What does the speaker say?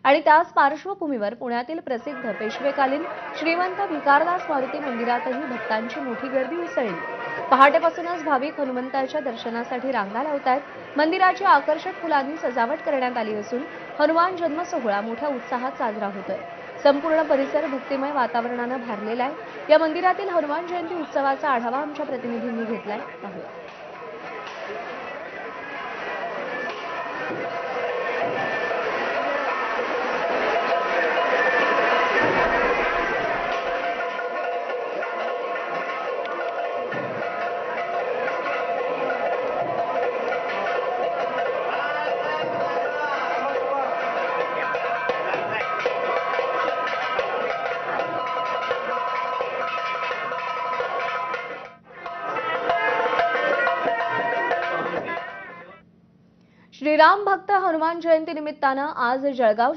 आणि त्याच पार्श्वभूमीवर पुण्यातील प्रसिद्ध पेशवेकालीन श्रीमंत भिकारदास मारुती मंदिरातही भक्तांची मोठी गर्दी उसळली। पहाटेपासूनच भाविक हनुमंताच्या दर्शनासाठी रांगा लावतायत। मंदिराची आकर्षक फुलांनी सजावट करण्यात आली असून हनुमान जन्म सोहळा मोठ्या उत्साहात साजरा होतोय। संपूर्ण परिसर भक्तिमय वातावरणाने भारलेला आहे। या मंदिरातील हनुमान जयंती उत्सवाचा आढावा आमच्या प्रतिनिधींनी घेतलाय, पाहूया। श्रीराम भक्त हनुमान जयंती निमित्तानं आज जळगाव